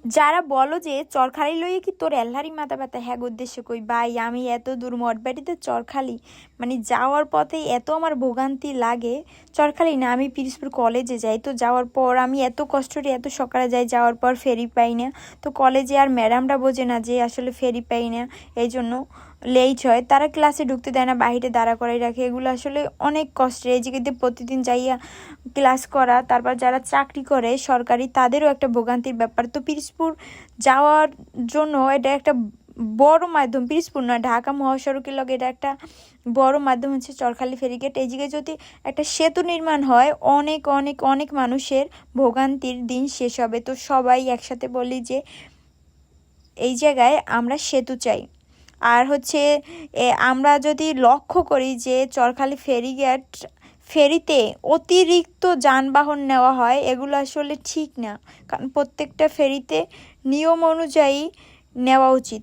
যারা বলো যে চরখালি লইয়ে কি তোর এল্লারি মাথা ব্যথা, হ্যাঁ উদ্দেশ্য কই ভাই, আমি এত দূর মঠবাড়িতে চরখালি মানে যাওয়ার পথে এত আমার ভোগান্তি লাগে। চরখালি না, আমি পিরোজপুর কলেজে যাই, তো যাওয়ার পর আমি এত কষ্টে এত সকালে যাই, যাওয়ার পর ফেরি পাই না। তো কলেজে আর ম্যাডামরা বোঝে না যে আসলে ফেরি পাই না, এই জন্য লেট হয়, তারা ক্লাসে ঢুকতে দেয় না, বাহিরে দাঁড়া করাই রাখে। এগুলো আসলে অনেক কষ্টের, এই জায়গাতে প্রতিদিন যাইয়া ক্লাস করা। তারপর যারা চাকরি করে সরকারি, তাদেরও একটা ভোগান্তির ব্যাপার। তো পিরোজপুর যাওয়ার জন্য এটা একটা বড় মাধ্যম, পিরোজপুর না, ঢাকা মহাসড়কের লগে এটা একটা বড় মাধ্যম হচ্ছে চরখালি ফেরিঘাট। এই জায়গায় যদি একটা সেতু নির্মাণ হয়, অনেক অনেক অনেক মানুষের ভোগান্তির দিন শেষ হবে। তো সবাই একসাথে বলি যে এই জায়গায় আমরা সেতু চাই। আর হচ্ছে আমরা যদি লক্ষ্য করি যে চরখালি ফেরিঘাট, ফেরিতে অতিরিক্ত যানবাহন নেওয়া হয়, এগুলো আসলে ঠিক না, কারণ প্রত্যেকটা ফেরিতে নিয়ম অনুযায়ী নেওয়া উচিত।